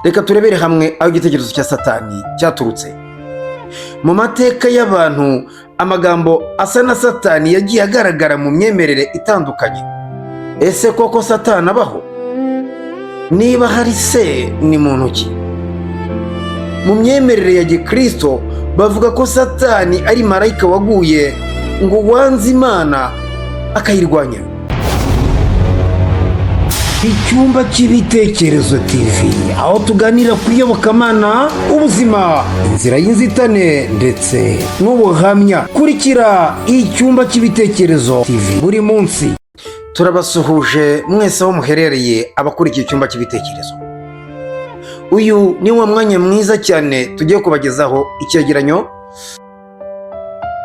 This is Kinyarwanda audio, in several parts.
reka turebere hamwe aho igitekerezo cya Satani cyaturutse. Mu mateka y'abantu, amagambo asa na Satani yagiye agaragara mu myemerere itandukanye. Ese koko Satani abaho? Niba hari se, ni muntu ki? Mu myemerere ya Gikristo bavuga ko Satani ari marayika waguye ngo wanze Imana akayirwanya. Icyumba cy'ibitekerezo TV, aho tuganira ku iyobokamana, ubuzima, inzira y'inzitane ndetse n'ubuhamya. Kurikira icyumba cy'ibitekerezo TV buri munsi. Turabasuhuje mwese aho muherereye abakurikiye icyumba cy'ibitekerezo. Uyu ni wa mwanya mwiza cyane tugiye kubagezaho icyegeranyo.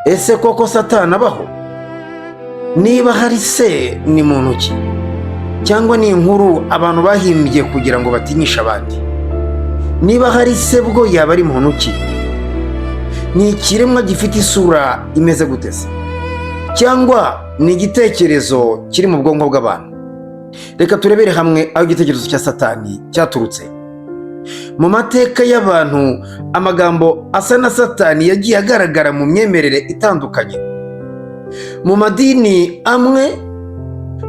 Ese koko Satani abaho? Niba hari se, ni muntu ki? Cyangwa ni inkuru abantu bahimbye kugira ngo batinyishe abandi? Niba hari se bwo yaba ari muntu ki? Ni ikiremwa gifite isura imeze gute se? Cyangwa ni igitekerezo kiri mu bwonko bw'abantu? Reka turebere hamwe aho igitekerezo cya Satani cyaturutse. Mu mateka y'abantu, amagambo asa na Satani yagiye agaragara mu myemerere itandukanye. Mu madini amwe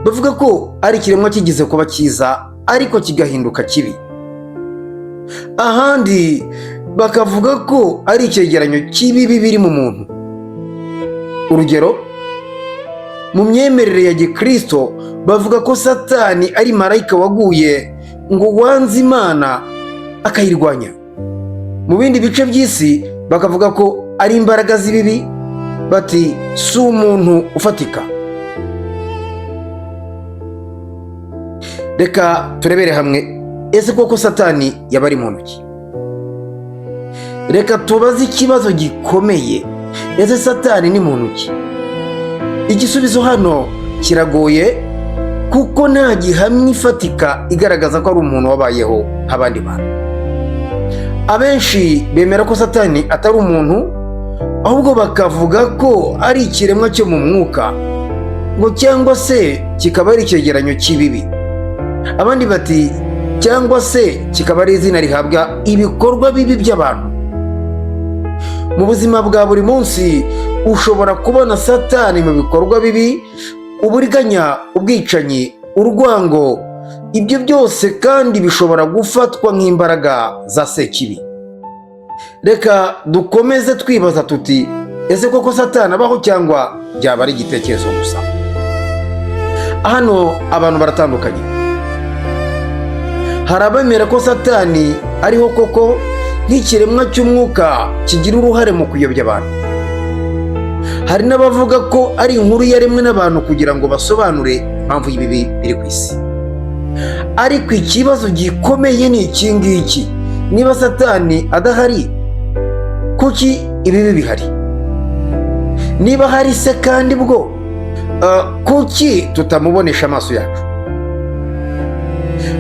bavuga ko ari ikiremwa kigize kuba cyiza ariko kigahinduka kibi. Ahandi bakavuga ko ari icyegeranyo cy'ibibi biri mu muntu. Urugero, mu myemerere ya Gikristo bavuga ko Satani ari marayika waguye ngo wanze Imana akayirwanya. Mu bindi bice by'isi bakavuga ko ari imbaraga z'ibibi, bati si umuntu ufatika. Reka turebere hamwe, ese koko Satani yaba ari muntu ki? Reka tubaze ikibazo gikomeye, ese Satani ni muntu ki? Igisubizo hano kiragoye kuko nta gihamya ifatika igaragaza ko ari umuntu wabayeho nk'abandi bantu. Abenshi bemera ko Satani atari umuntu, ahubwo bakavuga ko ari ikiremwa cyo mu mwuka, ngo cyangwa se kikaba ari icyegeranyo cy'ibibi. Abandi bati cyangwa se kikaba ari izina rihabwa ibikorwa bibi by'abantu. Mu buzima bwa buri munsi ushobora kubona Satani mu bikorwa bibi: uburiganya, ubwicanyi, urwango. Ibyo byose kandi bishobora gufatwa nk'imbaraga za sekibi. Reka dukomeze twibaza tuti, ese koko Satani abaho cyangwa byaba ari igitekerezo gusa? Hano abantu baratandukanye. Hari abemera ko Satani ariho koko nk'ikiremwa cy'umwuka kigira uruhare mu kuyobya abantu. Hari n'abavuga ko ari inkuru yaremwe n'abantu kugira ngo basobanure impamvu y'ibibi biri ku isi. Ariko ikibazo gikomeye ni iki ngiki: niba Satani adahari, kuki ibibi bihari? Niba hari se kandi bwo, kuki tutamubonesha amaso yacu?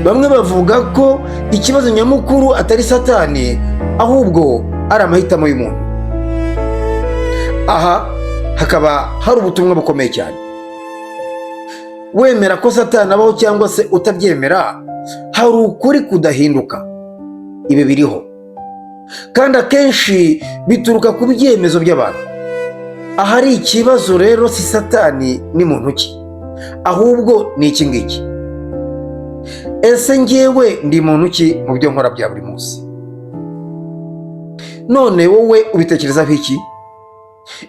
Bamwe bavuga ko ikibazo nyamukuru atari Satani, ahubwo ari amahitamo y'umuntu. Aha hakaba hari ubutumwa bukomeye cyane. Wemera ko Satani abaho cyangwa se utabyemera, hari ukuri kudahinduka. Ibi biriho kandi akenshi bituruka ku byemezo by'abantu. Ahari ikibazo rero si Satani ni muntu ki, ahubwo ni iki ngiki: ese njyewe ndi muntu ki mu byo nkora bya buri munsi? None wowe ubitekerezaho iki?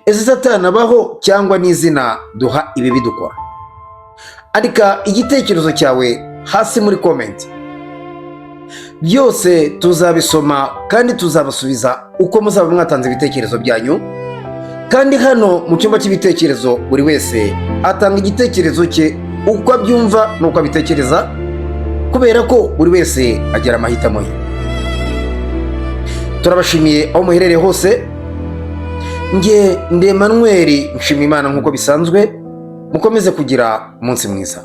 Ese Satani abaho cyangwa ni izina duha ibibi dukora? Andika igitekerezo cyawe hasi muri comment. Byose tuzabisoma kandi tuzabasubiza uko muzaba mwatanze ibitekerezo byanyu. Kandi hano mu cyumba cy'ibitekerezo buri wese atanga igitekerezo cye uko abyumva n'uko abitekereza, kubera ko buri wese agira amahitamo ye. Turabashimiye aho muherereye hose. Nge ndi Emmanuel Nshimiyimana nk'uko bisanzwe. Mukomeze kugira umunsi mwiza.